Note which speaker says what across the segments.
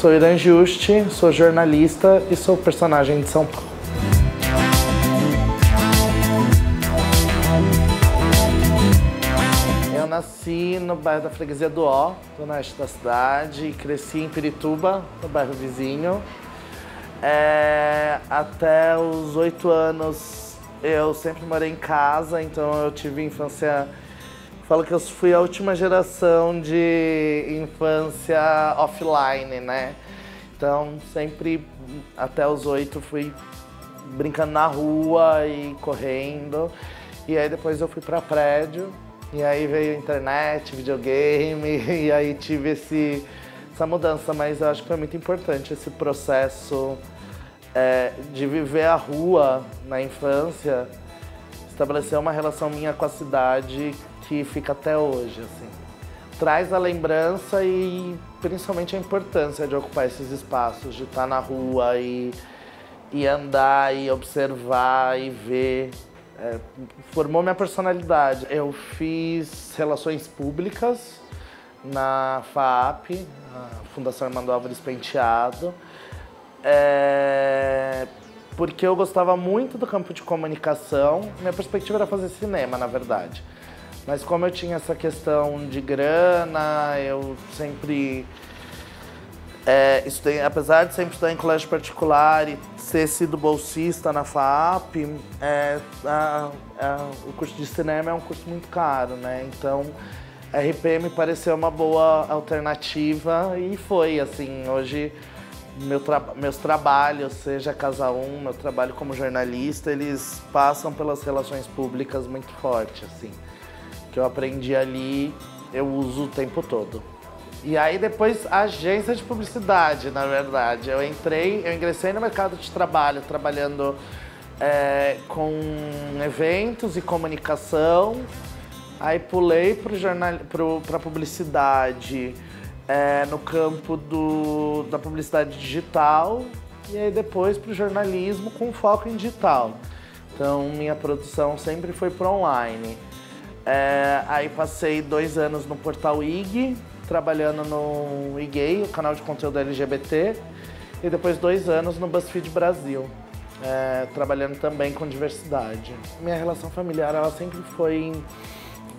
Speaker 1: sou Irã Juste, sou jornalista e sou personagem de São Paulo. Eu nasci no bairro da Freguesia do Ó, do oeste da cidade, e cresci em Pirituba, no bairro vizinho. Até os 8 anos eu sempre morei em casa, então eu tive infância... Falo que eu fui a última geração de infância offline, né? Então sempre até os 8 fui brincando na rua e correndo. E aí depois eu fui para prédio, e aí veio internet, videogame, e aí tive essa mudança, mas eu acho que foi muito importante esse processo de viver a rua na infância, estabelecer uma relação minha com a cidade que fica até hoje, assim. Traz a lembrança e principalmente a importância de ocupar esses espaços, de estar na rua e andar e observar e ver. Formou minha personalidade. Eu fiz relações públicas na FAAP, a Fundação Armando Álvares Penteado, porque eu gostava muito do campo de comunicação. Minha perspectiva era fazer cinema, na verdade. Mas como eu tinha essa questão de grana, eu sempre estudei, apesar de sempre estudar em colégio particular e ter sido bolsista na FAAP, o curso de cinema é um curso muito caro, né? Então, RP me pareceu uma boa alternativa e foi, assim, hoje meus trabalhos, seja Casa 1, meu trabalho como jornalista, eles passam pelas relações públicas muito forte, assim. Que eu aprendi ali, eu uso o tempo todo. E aí depois, agência de publicidade, na verdade. Eu ingressei no mercado de trabalho, trabalhando com eventos e comunicação. Aí pulei para publicidade, no campo da publicidade digital. E aí depois para o jornalismo com foco em digital. Então minha produção sempre foi para online. Aí passei 2 anos no portal IG, trabalhando no iGay, o canal de conteúdo LGBT, e depois 2 anos no BuzzFeed Brasil, trabalhando também com diversidade. Minha relação familiar, ela sempre foi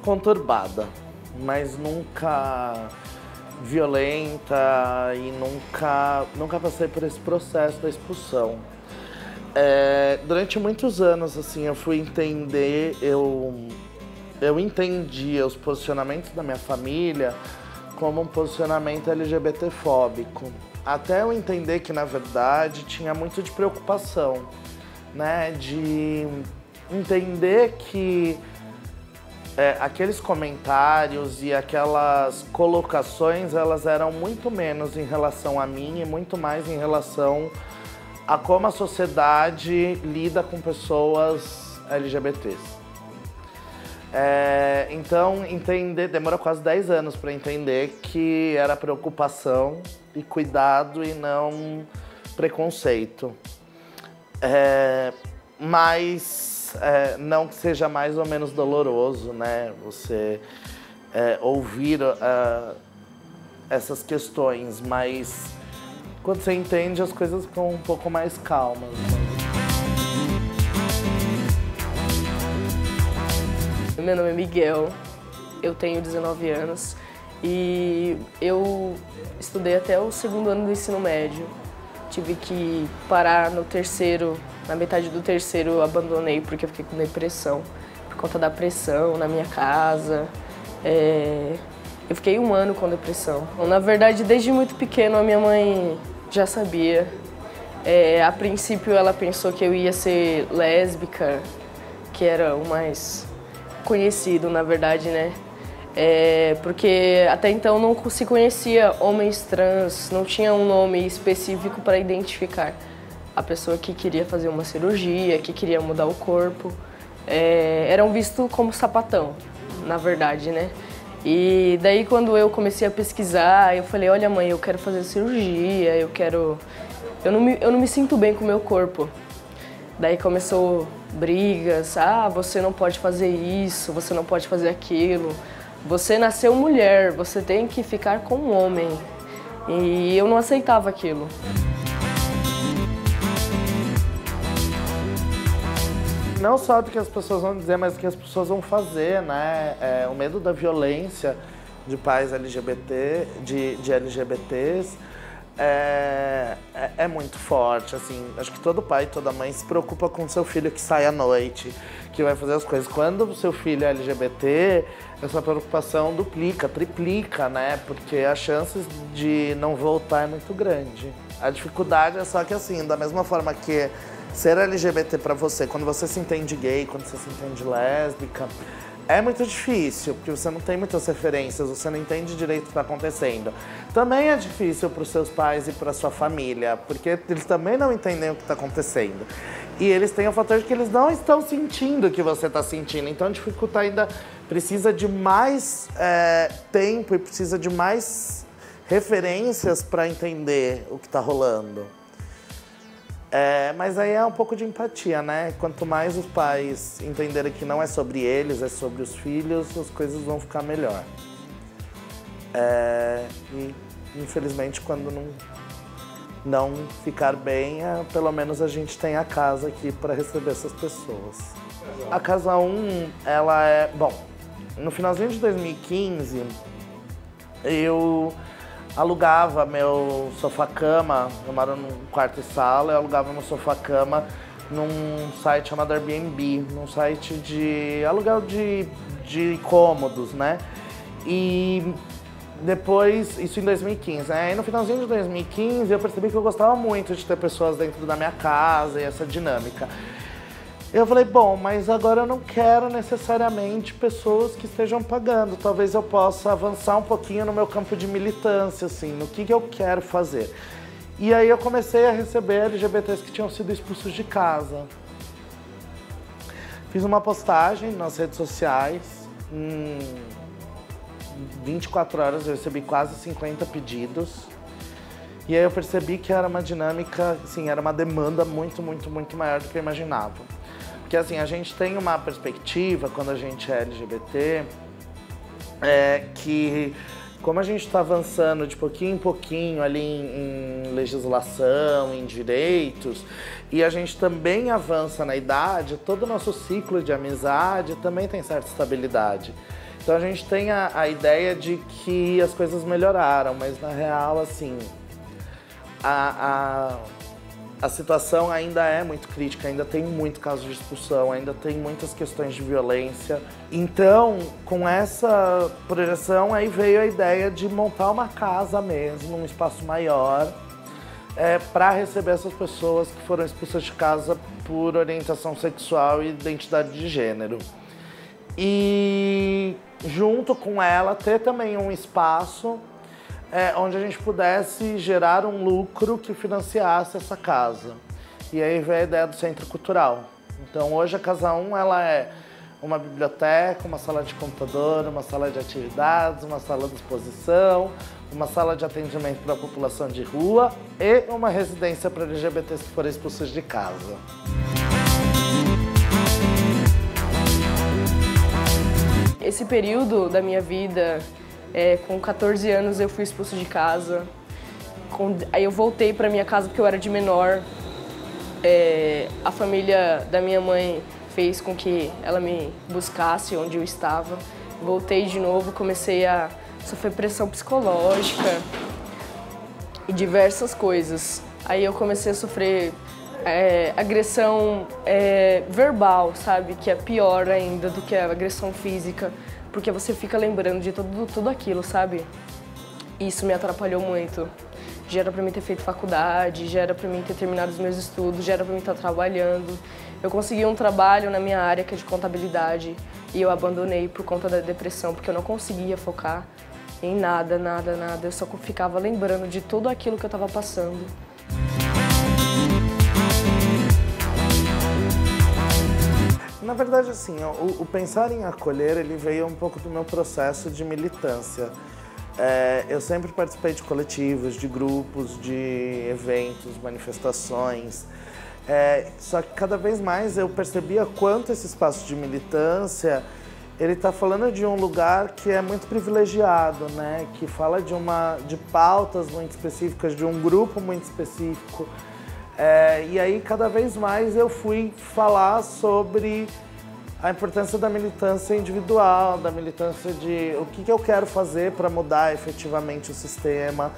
Speaker 1: conturbada, mas nunca violenta e nunca passei por esse processo da expulsão. Durante muitos anos, assim, eu fui entender, eu entendia os posicionamentos da minha família como um posicionamento LGBTfóbico. Até eu entender que, na verdade, tinha muito de preocupação, né? De entender que aqueles comentários e aquelas colocações, elas eram muito menos em relação a mim e muito mais em relação a como a sociedade lida com pessoas LGBTs. Então, demorou quase 10 anos para entender que era preocupação e cuidado e não preconceito. Mas não que seja mais ou menos doloroso, né? Você ouvir essas questões, mas quando você entende, as coisas ficam um pouco mais calmas.
Speaker 2: Meu nome é Miguel, eu tenho 19 anos e eu estudei até o 2º ano do ensino médio. Tive que parar na metade do 3º eu abandonei porque eu fiquei com depressão, por conta da pressão na minha casa. Eu fiquei 1 ano com depressão. Então, na verdade, desde muito pequeno a minha mãe já sabia. A princípio ela pensou que eu ia ser lésbica, que era o mais conhecido, na verdade, né? Porque até então não se conhecia homens trans, não tinha um nome específico para identificar a pessoa que queria fazer uma cirurgia, que queria mudar o corpo. Eram vistos como sapatão, na verdade, né? E daí quando eu comecei a pesquisar, eu falei, olha mãe, eu quero fazer cirurgia, eu não me sinto bem com o meu corpo. Daí começou brigas, você não pode fazer isso, você não pode fazer aquilo, você nasceu mulher, você tem que ficar com um homem. E eu não aceitava aquilo.
Speaker 1: Não só do que as pessoas vão dizer, mas do que as pessoas vão fazer, né? O medo da violência de pais LGBT, de LGBTs, é muito forte, assim. Acho que todo pai e toda mãe se preocupa com o seu filho que sai à noite, que vai fazer as coisas. Quando o seu filho é LGBT, essa preocupação duplica, triplica, né? Porque as chances de não voltar é muito grande. A dificuldade é só que, assim, da mesma forma que ser LGBT pra você, quando você se entende gay, quando você se entende lésbica, é muito difícil, porque você não tem muitas referências, você não entende direito o que está acontecendo. Também é difícil para os seus pais e para sua família, porque eles também não entendem o que está acontecendo. E eles têm o fator de que eles não estão sentindo o que você está sentindo. Então, dificultar ainda precisa de mais tempo e precisa de mais referências para entender o que está rolando. Mas aí é um pouco de empatia, né? Quanto mais os pais entenderem que não é sobre eles, é sobre os filhos, as coisas vão ficar melhor. E, infelizmente, quando não ficar bem, pelo menos a gente tem a casa aqui para receber essas pessoas. A Casa 1, ela é... Bom, no finalzinho de 2015, eu alugava meu sofá-cama, eu moro num quarto e sala, eu alugava meu sofá-cama num site chamado Airbnb, num site de aluguel de cômodos, né? E depois, isso em 2015, né? Aí no finalzinho de 2015 eu percebi que eu gostava muito de ter pessoas dentro da minha casa e essa dinâmica. Eu falei, bom, mas agora eu não quero necessariamente pessoas que estejam pagando. Talvez eu possa avançar um pouquinho no meu campo de militância, assim, no que eu quero fazer. E aí eu comecei a receber LGBTs que tinham sido expulsos de casa. Fiz uma postagem nas redes sociais. Em 24 horas eu recebi quase 50 pedidos. E aí eu percebi que era uma dinâmica, assim, era uma demanda muito maior do que eu imaginava. Porque assim, a gente tem uma perspectiva, quando a gente é LGBT, que como a gente está avançando de pouquinho em pouquinho ali em legislação, em direitos, e a gente também avança na idade, todo o nosso ciclo de amizade também tem certa estabilidade. Então a gente tem a ideia de que as coisas melhoraram, mas na real, assim, a situação ainda é muito crítica, ainda tem muito caso de expulsão, ainda tem muitas questões de violência. Então, com essa projeção, aí veio a ideia de montar uma casa mesmo, um espaço maior, para receber essas pessoas que foram expulsas de casa por orientação sexual e identidade de gênero. E, junto com ela, ter também um espaço onde a gente pudesse gerar um lucro que financiasse essa casa. E aí veio a ideia do Centro Cultural. Então hoje a Casa 1 ela é uma biblioteca, uma sala de computador, uma sala de atividades, uma sala de exposição, uma sala de atendimento para a população de rua e uma residência para LGBTs que foram expulsos de casa.
Speaker 2: Esse período da minha vida, com 14 anos eu fui expulso de casa. Aí eu voltei para minha casa porque eu era de menor. A família da minha mãe fez com que ela me buscasse onde eu estava. Voltei de novo, comecei a sofrer pressão psicológica e diversas coisas. Aí eu comecei a sofrer agressão verbal, sabe? Que é pior ainda do que a agressão física. Porque você fica lembrando de tudo aquilo, sabe? Isso me atrapalhou muito. Já era pra mim ter feito faculdade, já era pra mim ter terminado os meus estudos, já era pra mim estar trabalhando. Eu consegui um trabalho na minha área, que é de contabilidade, e eu abandonei por conta da depressão, porque eu não conseguia focar em nada. Eu só ficava lembrando de tudo aquilo que eu estava passando.
Speaker 1: Na verdade, assim, o pensar em acolher, ele veio um pouco do meu processo de militância. Eu sempre participei de coletivos, de grupos, de eventos, manifestações. Só que cada vez mais eu percebia quanto esse espaço de militância, ele está falando de um lugar que é muito privilegiado, né? Que fala de pautas muito específicas, de um grupo muito específico. E aí, cada vez mais, eu fui falar sobre a importância da militância individual, da militância de o que eu quero fazer para mudar efetivamente o sistema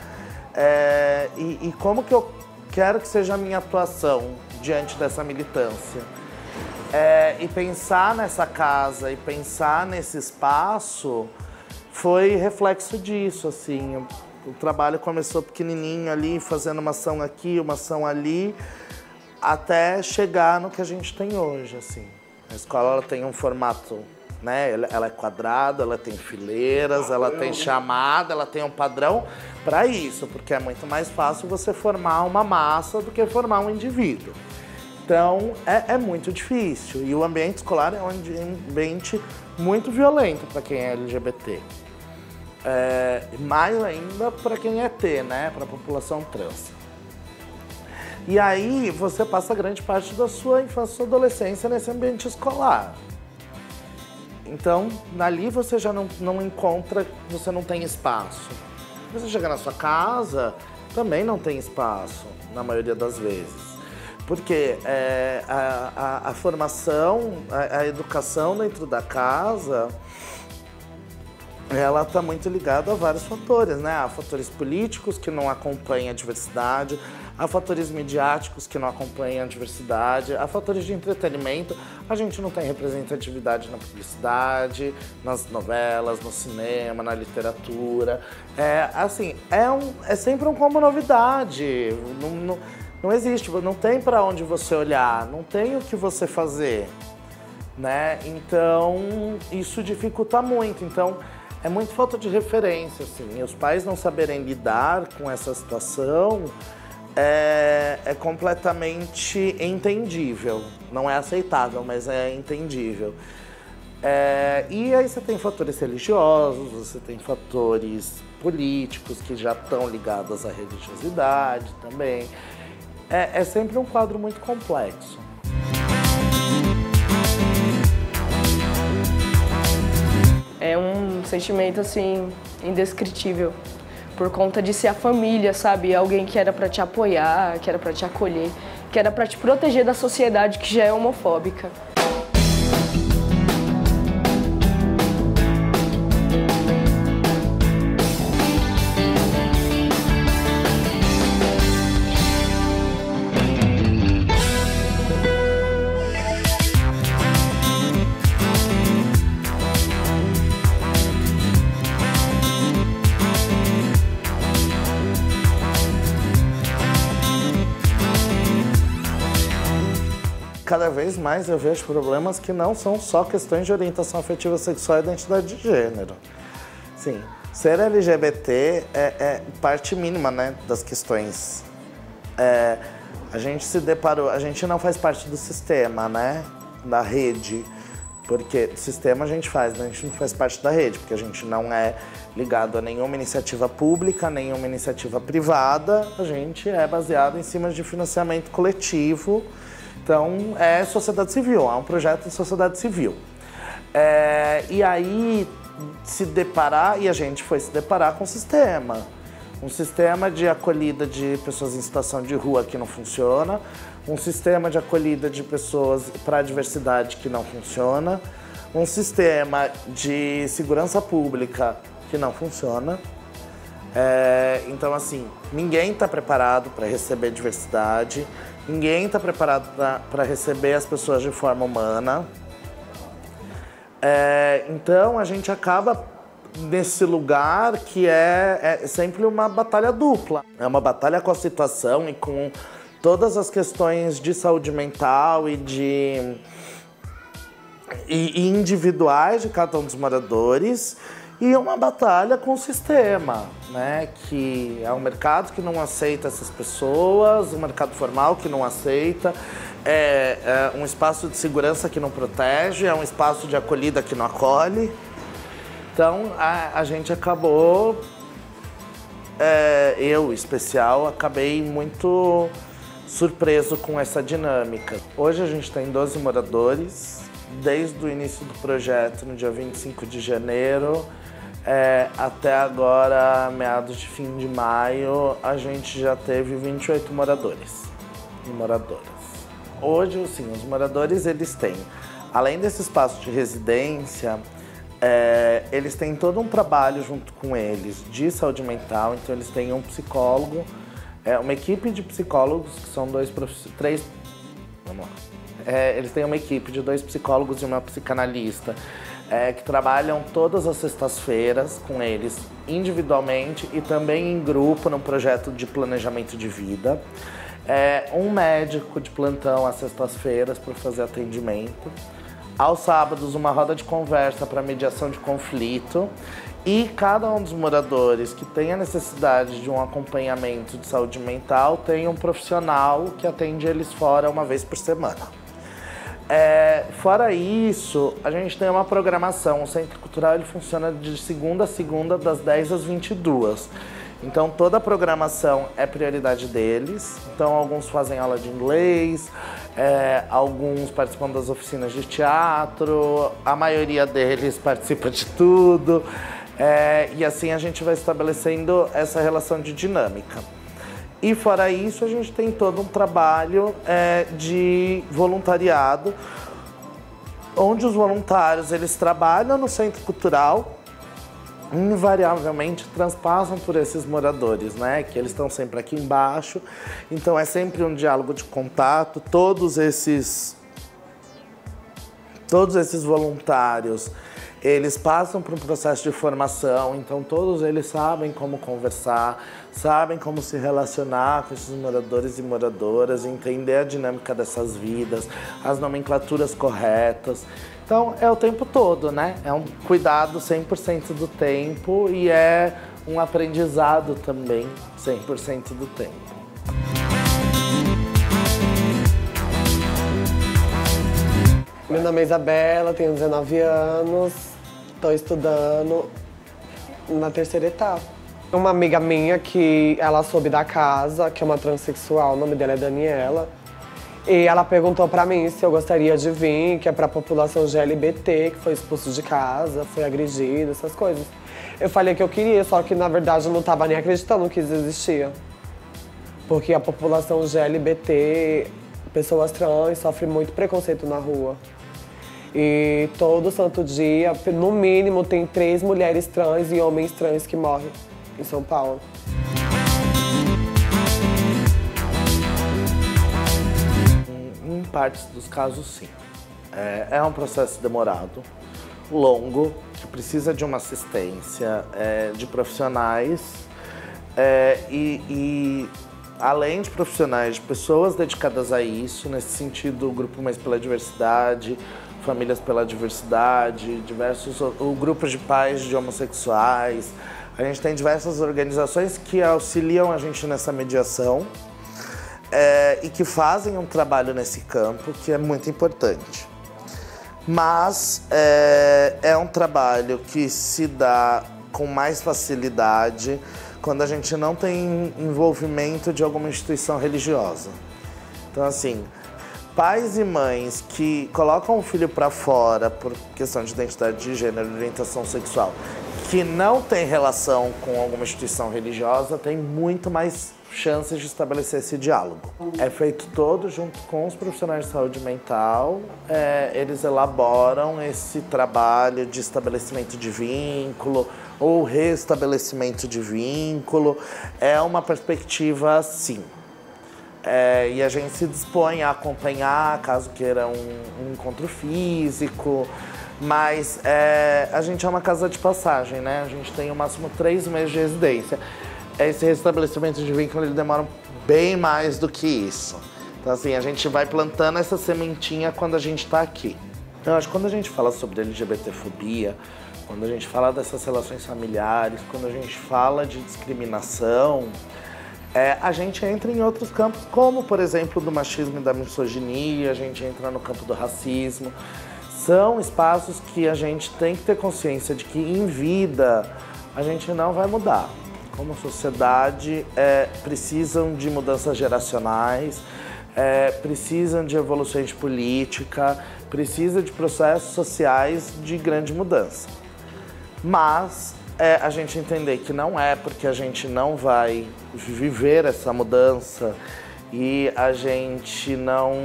Speaker 1: e como que eu quero que seja a minha atuação diante dessa militância. E pensar nessa casa e pensar nesse espaço foi reflexo disso, assim. O trabalho começou pequenininho ali, fazendo uma ação aqui, uma ação ali, até chegar no que a gente tem hoje, assim. A escola ela tem um formato, né? Ela é quadrada, ela tem fileiras, ela tem chamada, ela tem um padrão para isso, porque é muito mais fácil você formar uma massa do que formar um indivíduo. Então, é muito difícil. E o ambiente escolar é um ambiente muito violento para quem é LGBT. Mais ainda para quem é T, né? Para a população trans. E aí, você passa grande parte da sua infância e sua adolescência nesse ambiente escolar. Então, ali você já não encontra, você não tem espaço. Você chega na sua casa, também não tem espaço, na maioria das vezes. Porque a formação, a educação dentro da casa, ela está muito ligada a vários fatores, né? Há fatores políticos que não acompanham a diversidade, há fatores midiáticos que não acompanham a diversidade, há fatores de entretenimento. A gente não tem representatividade na publicidade, nas novelas, no cinema, na literatura. É sempre um como novidade. Não existe, não tem para onde você olhar, não tem o que você fazer, né? Então, isso dificulta muito. Então, é muito falta de referência, assim. E os pais não saberem lidar com essa situação é completamente entendível. Não é aceitável, mas é entendível. E aí você tem fatores religiosos, você tem fatores políticos que já estão ligados à religiosidade também. É sempre um quadro muito complexo.
Speaker 2: É um sentimento, assim, indescritível. Por conta de ser a família, sabe? Alguém que era pra te apoiar, que era pra te acolher, que era pra te proteger da sociedade que já é homofóbica.
Speaker 1: Cada vez mais eu vejo problemas que não são só questões de orientação afetiva sexual e identidade de gênero. Sim, ser LGBT é parte mínima, né, das questões. A gente se deparou, a gente não faz parte do sistema, né, da rede, porque do sistema a gente faz, né, a gente não faz parte da rede, porque a gente não é ligado a nenhuma iniciativa pública, nenhuma iniciativa privada, a gente é baseado em cima de financiamento coletivo. Então, é sociedade civil, é um projeto de sociedade civil. E aí, a gente foi se deparar com um sistema de acolhida de pessoas em situação de rua que não funciona, um sistema de acolhida de pessoas para a diversidade que não funciona, um sistema de segurança pública que não funciona. Então, assim, ninguém está preparado para receber diversidade, ninguém está preparado para receber as pessoas de forma humana. Então, a gente acaba nesse lugar que é sempre uma batalha dupla. É uma batalha com a situação e com todas as questões de saúde mental e individuais de cada um dos moradores, e uma batalha com o sistema, né? Que é um mercado que não aceita essas pessoas, um mercado formal que não aceita, é um espaço de segurança que não protege, é um espaço de acolhida que não acolhe. Então, a gente acabou, eu, em especial, acabei muito surpreso com essa dinâmica. Hoje a gente tem 12 moradores, desde o início do projeto, no dia 25 de janeiro, até agora, meados de fim de maio, a gente já teve 28 moradores e moradoras. Hoje, sim, os moradores, eles têm, além desse espaço de residência, eles têm todo um trabalho junto com eles de saúde mental, então eles têm um psicólogo, uma equipe de psicólogos, que são eles têm uma equipe de 2 psicólogos e uma psicanalista, que trabalham todas as sextas-feiras com eles, individualmente e também em grupo, num projeto de planejamento de vida. Um médico de plantão às sextas-feiras para fazer atendimento. Aos sábados, uma roda de conversa para mediação de conflito. E cada um dos moradores que tem a necessidade de um acompanhamento de saúde mental tem um profissional que atende eles fora uma vez por semana. Fora isso, a gente tem uma programação. O Centro Cultural ele funciona de segunda a segunda, das 10 às 22. Então toda a programação é prioridade deles. Então alguns fazem aula de inglês, alguns participam das oficinas de teatro, a maioria deles participa de tudo. E assim a gente vai estabelecendo essa relação de dinâmica. E fora isso, a gente tem todo um trabalho de voluntariado, onde os voluntários eles trabalham no Centro Cultural, invariavelmente transpassam por esses moradores, né? Que eles estão sempre aqui embaixo. Então é sempre um diálogo de contato. Todos esses voluntários, eles passam por um processo de formação, então todos eles sabem como conversar, sabem como se relacionar com esses moradores e moradoras, entender a dinâmica dessas vidas, as nomenclaturas corretas. Então é o tempo todo, né? É um cuidado 100% do tempo e é um aprendizado também 100% do tempo.
Speaker 3: Meu nome é Isabela, tenho 19 anos, estou estudando na 3ª etapa. Uma amiga minha que ela soube da casa, que é uma transexual, o nome dela é Daniela, e ela perguntou pra mim se eu gostaria de vir, que é pra população LGBT, que foi expulso de casa, foi agredido, essas coisas. Eu falei que eu queria, só que na verdade eu não estava nem acreditando que isso existia. Porque a população LGBT, pessoas trans, sofre muito preconceito na rua. E todo santo dia, no mínimo, tem 3 mulheres trans e homens trans que morrem em São Paulo.
Speaker 1: Em partes dos casos, sim. É um processo demorado, longo, que precisa de uma assistência de profissionais e além de profissionais, de pessoas dedicadas a isso, nesse sentido, o Grupo Mais pela Diversidade, Famílias pela Diversidade, o grupo de pais de homossexuais. A gente tem diversas organizações que auxiliam a gente nessa mediação e que fazem um trabalho nesse campo que é muito importante. Mas é um trabalho que se dá com mais facilidade quando a gente não tem envolvimento de alguma instituição religiosa. Então, assim, pais e mães que colocam o filho para fora por questão de identidade de gênero, orientação sexual, que não tem relação com alguma instituição religiosa, tem muito mais chances de estabelecer esse diálogo. É feito todo junto com os profissionais de saúde mental, eles elaboram esse trabalho de estabelecimento de vínculo ou restabelecimento de vínculo. É uma perspectiva, sim. E a gente se dispõe a acompanhar, caso queira um encontro físico, mas a gente é uma casa de passagem, né? A gente tem no máximo 3 meses de residência. Esse restabelecimento de vínculo ele demora bem mais do que isso. Então, assim, a gente vai plantando essa sementinha quando a gente está aqui. Eu acho que quando a gente fala sobre LGBTfobia, quando a gente fala dessas relações familiares, quando a gente fala de discriminação, a gente entra em outros campos, como, por exemplo, do machismo e da misoginia, a gente entra no campo do racismo. São espaços que a gente tem que ter consciência de que, em vida, a gente não vai mudar. Como sociedade, precisam de mudanças geracionais, precisam de evoluções de política, precisa de processos sociais de grande mudança. Mas a gente entender que não é porque a gente não vai viver essa mudança e a gente não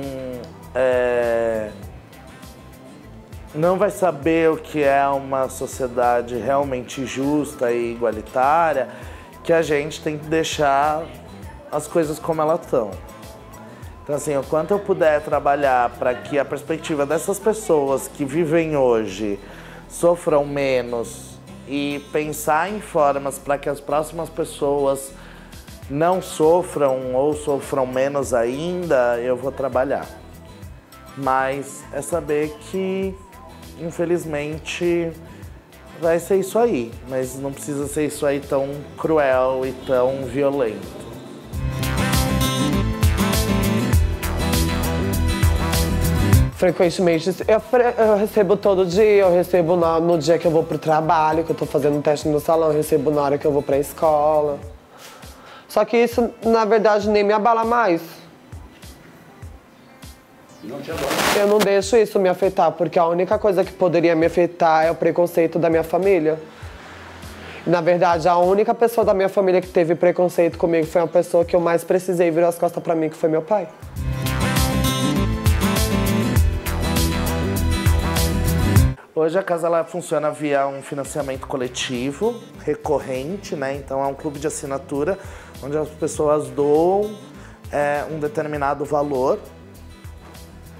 Speaker 1: vai saber o que é uma sociedade realmente justa e igualitária, que a gente tem que deixar as coisas como elas estão. Então, assim, o quanto eu puder trabalhar para que a perspectiva dessas pessoas que vivem hoje sofram menos e pensar em formas para que as próximas pessoas não sofram ou sofram menos ainda, eu vou trabalhar. Mas é saber que, infelizmente, vai ser isso aí. Mas não precisa ser isso aí tão cruel e tão violento.
Speaker 3: Frequentemente, eu recebo todo dia, eu recebo no dia que eu vou pro trabalho, que eu tô fazendo um teste no salão, eu recebo na hora que eu vou pra escola. Só que isso, na verdade, nem me abala mais.
Speaker 4: Não te abala?
Speaker 3: Eu não deixo isso me afetar, porque a única coisa que poderia me afetar é o preconceito da minha família. Na verdade, a única pessoa da minha família que teve preconceito comigo foi uma pessoa que eu mais precisei virar as costas pra mim, que foi meu pai.
Speaker 1: Hoje a casa ela funciona via um financiamento coletivo, recorrente, né? Então é um clube de assinatura, onde as pessoas doam um determinado valor,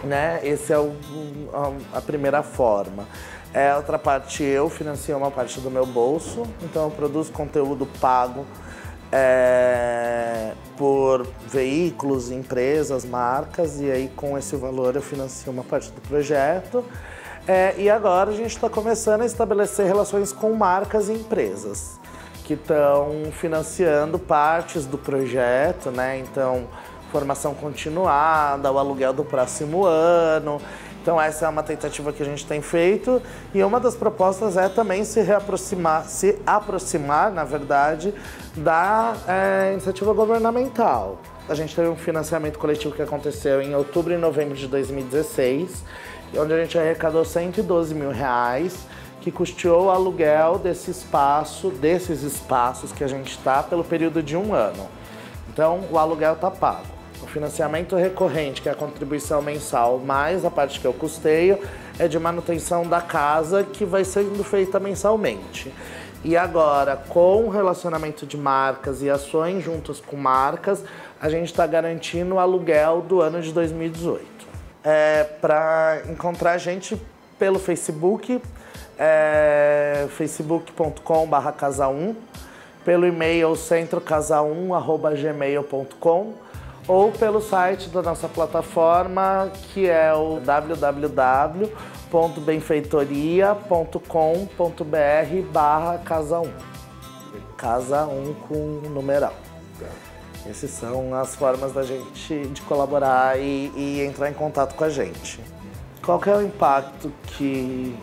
Speaker 1: né? Esse é a primeira forma. Outra parte, eu financio uma parte do meu bolso, então eu produzo conteúdo pago por veículos, empresas, marcas, e aí com esse valor eu financio uma parte do projeto. E agora a gente está começando a estabelecer relações com marcas e empresas que estão financiando partes do projeto, né? Então, formação continuada, o aluguel do próximo ano. Então, essa é uma tentativa que a gente tem feito. E uma das propostas é também se aproximar, na verdade, da iniciativa governamental. A gente teve um financiamento coletivo que aconteceu em outubro e novembro de 2016, onde a gente arrecadou R$112 mil, que custeou o aluguel desses espaços que a gente está pelo período de 1 ano. Então, o aluguel está pago. O financiamento recorrente, que é a contribuição mensal, mais a parte que eu custeio, é de manutenção da casa, que vai sendo feita mensalmente. E agora, com o relacionamento de marcas e ações juntas com marcas, a gente está garantindo o aluguel do ano de 2018. Para encontrar a gente pelo Facebook, facebook.com/casa1, pelo e-mail centrocasa1@gmail.com ou pelo site da nossa plataforma, que é o www.benfeitoria.com.br/casa1. Casa 1 com numeral. Essas são as formas da gente de colaborar e entrar em contato com a gente. Qual que é o impacto que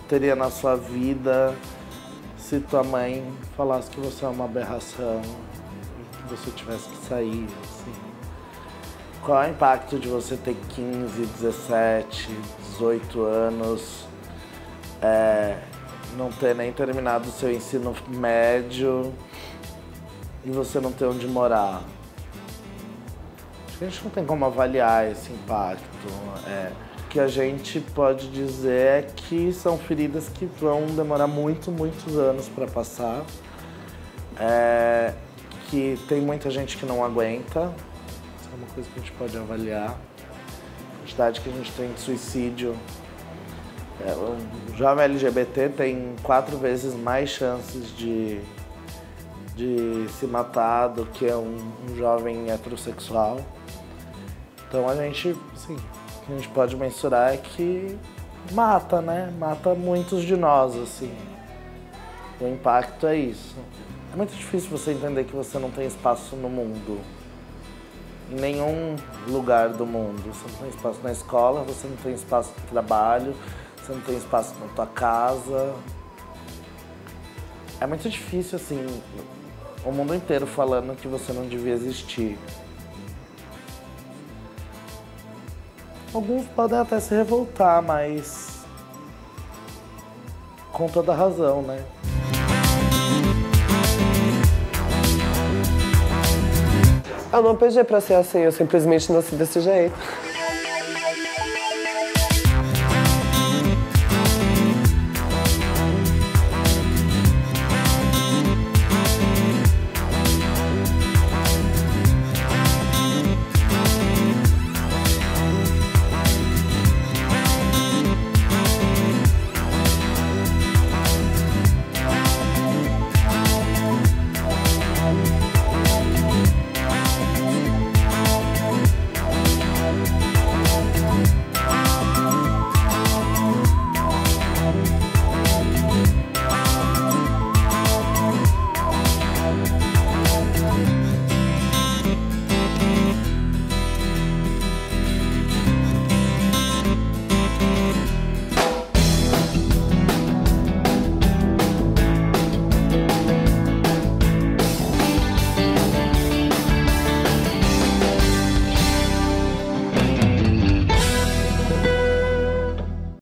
Speaker 1: teria na sua vida se tua mãe falasse que você é uma aberração e que você tivesse que sair, assim? Qual é o impacto de você ter 15, 17, 18 anos, não ter nem terminado o seu ensino médio e você não ter onde morar? Acho que a gente não tem como avaliar esse impacto. O que a gente pode dizer é que são feridas que vão demorar muitos anos para passar. Que tem muita gente que não aguenta. Isso é uma coisa que a gente pode avaliar. A quantidade que a gente tem de suicídio. O jovem LGBT tem 4 vezes mais chances de se matar do que um jovem heterossexual. Então a gente, assim, o que a gente pode mensurar é que mata, né? Mata muitos de nós, assim. O impacto é isso. É muito difícil você entender que você não tem espaço no mundo. Em nenhum lugar do mundo. Você não tem espaço na escola, você não tem espaço no trabalho, você não tem espaço na tua casa. É muito difícil, assim, o mundo inteiro falando que você não devia existir. Alguns podem até se revoltar, mas com toda razão, né?
Speaker 3: Eu não pedi pra ser assim, eu simplesmente nasci desse jeito.